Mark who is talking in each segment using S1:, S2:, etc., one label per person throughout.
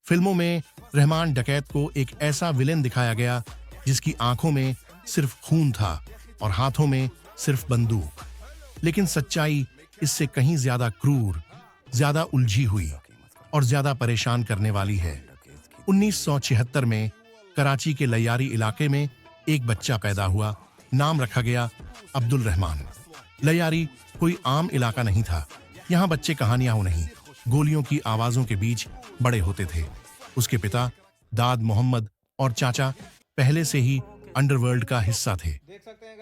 S1: फिल्मों में रहमान डकैत को एक ऐसा विलेन दिखाया गया जिसकी आंखों में सिर्फ खून था और हाथों में सिर्फ बंदूक। लेकिन सच्चाई इससे कहीं ज्यादा क्रूर, ज्यादा उलझी हुई और ज्यादा परेशान करने वाली है। 1976 में कराची के लैयारी इलाके में एक बच्चा पैदा हुआ। नाम रखा गया अब्दुल रहमान। लैयारी कोई आम इलाका नहीं था। यहाँ बच्चे कहानियां नहीं, गोलियों की आवाजों के बीच बड़े होते थे। उसके पिता दाद मोहम्मद और चाचा पहले से ही अंडरवर्ल्ड का हिस्सा थे।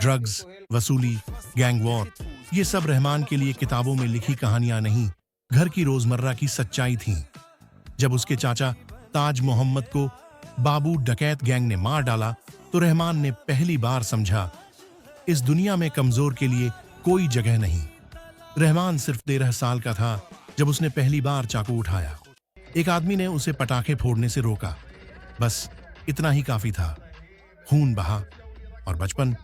S1: ड्रग्स, वसूली, गैंग वॉर, ये सब रहमान के लिए किताबों में लिखी कहानियां नहीं, घर की रोजमर्रा की सच्चाई थीं। जब उसके चाचा ताज मोहम्मद को बाबू डकैत गैंग ने मार डाला तो रहमान ने पहली बार समझा, इस दुनिया में कमजोर के लिए कोई जगह नहीं। रहमान सिर्फ 13 साल का था जब उसने पहली बार चाकू उठाया। एक आदमी ने उसे पटाखे फोड़ने से रोका। बस इतना ही काफी था। खून बहा और बचपन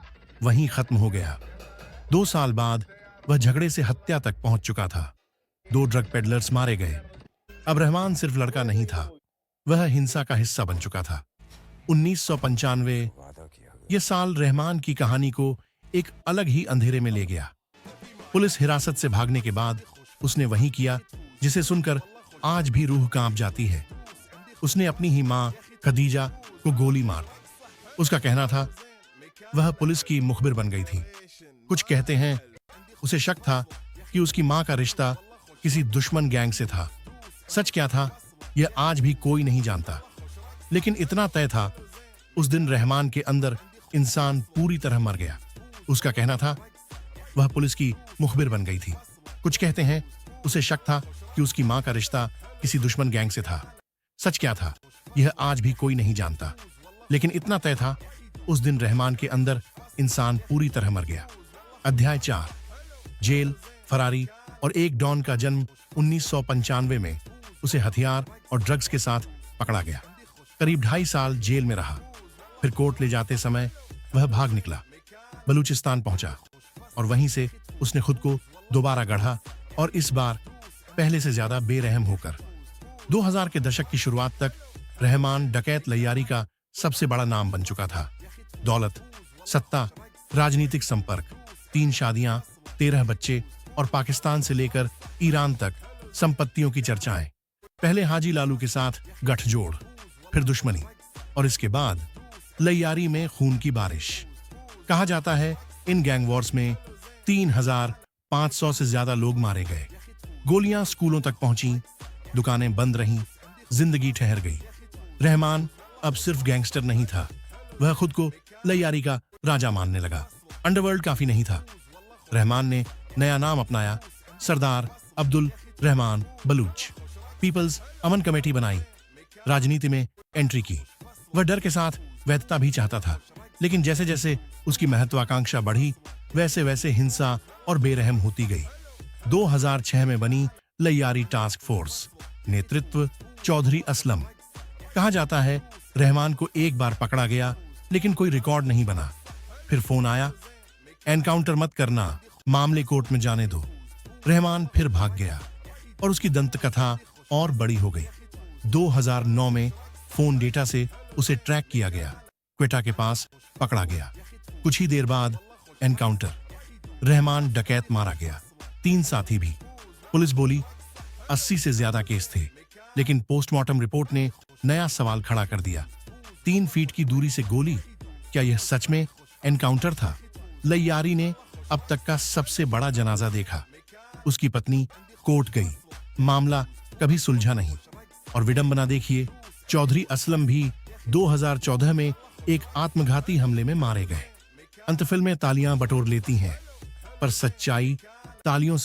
S1: वहीं खत्म हो गया। 2 साल बाद वह झगड़े से हत्या तक पहुंच चुका था। 2 ड्रग पेडलर्स मारे गए। अब रहमान सिर्फ लड़का नहीं था, वह हिंसा का हिस्सा बन चुका था। 1995 ये साल रहमान की कहानी को एक अलग ही अंधेरे में ले गया। पुलिस हिरासत से भागने के बाद उसने वही किया जिसे सुनकर आज भी रूह कांप जाती है। उसने अपनी ही मां खदीजा को गोली मार। उसका कहना था वह पुलिस की मुखबिर बन गई थी। कुछ कहते हैं उसे शक था कि उसकी मां का रिश्ता किसी दुश्मन गैंग से था। सच क्या था यह आज भी कोई नहीं जानता। लेकिन इतना तय था, उस दिन रहमान के अंदर इंसान पूरी तरह मर गया। उसका कहना था वह पुलिस की मुखबिर बन गई थी। कुछ कहते हैं उसे शक था कि उसकी मां का रिश्ता किसी दुश्मन गैंग से था। सच क्या था यह आज भी कोई नहीं जानता। लेकिन इतना तय था, उस दिन रहमान के अंदर इंसान पूरी तरह मर गया। अध्याय 4। जेल, फरारी और एक डॉन का जन्म। 1995 में उसे हथियार और ड्रग्स के साथ पकड़ा गया। करीब 2.5 साल जेल में रहा। फिर कोर्ट ले जाते समय वह भाग निकला, बलूचिस्तान पहुंचा और वहीं से उसने खुद को दोबारा गढ़ा, और इस बार पहले से ज्यादा बेरहम होकर। 2000 के दशक की शुरुआत तक रहमान डकैत लैयारी का सबसे बड़ा नाम बन चुका था। दौलत, सत्ता, राजनीतिक संपर्क, 3 शादियां, 13 बच्चे और पाकिस्तान से लेकर ईरान तक संपत्तियों की चर्चाएं। पहले हाजी लालू के साथ गठजोड़, फिर दुश्मनी और इसके बाद लैयारी में खून की बारिश। कहा जाता है इन गैंग वॉर्स में 3500 से ज्यादा लोग मारे गए। गोलियां स्कूलों तक पहुंची, दुकानें बंद रहीं, जिंदगी ठहर गई। रहमान अब सिर्फ गैंगस्टर नहीं था, वह खुद को लैयारी का राजा मानने लगा। अंडरवर्ल्ड काफी नहीं था। रहमान ने नया नाम अपनाया, सरदार अब्दुल रहमान बलूच। पीपल्स अमन कमेटी बनाई, राजनीति में एंट्री की। वह डर के साथ वैधता भी चाहता था, लेकिन जैसे जैसे उसकी महत्वाकांक्षा बढ़ी वैसे वैसे हिंसा और बेरहम होती गई। 2006 में बनी लैयारी टास्क फोर्स, नेतृत्व चौधरी असलम। कहा जाता है रहमान को एक बार पकड़ा गया लेकिन कोई रिकॉर्ड नहीं बना। फिर फोन आया, एनकाउंटर मत करना, मामले कोर्ट में जाने दो। रहमान फिर भाग गया और उसकी दंतकथा और बड़ी हो गई। 2009 में फोन डेटा से उसे ट्रैक किया गया, क्वेटा के पास पकड़ा गया। कुछ ही देर बाद एनकाउंटर, रहमान डकैत मारा गया, 3 साथी भी। पुलिस बोली 80 से ज्यादा केस थे, लेकिन पोस्टमार्टम रिपोर्ट ने नया सवाल खड़ा कर दिया। 3 फीट की दूरी से गोली, क्या यह सच में एनकाउंटर था? लैयारी ने अब तक का सबसे बड़ा जनाजा देखा। उसकी पत्नी कोर्ट गई, मामला कभी सुलझा नहीं। और विडंबना देखिए, चौधरी असलम भी 2014 में एक आत्मघाती हमले में मारे गए। अंत फिल्में तालियां बटोर लेती हैं, पर सच्चाई तालियों से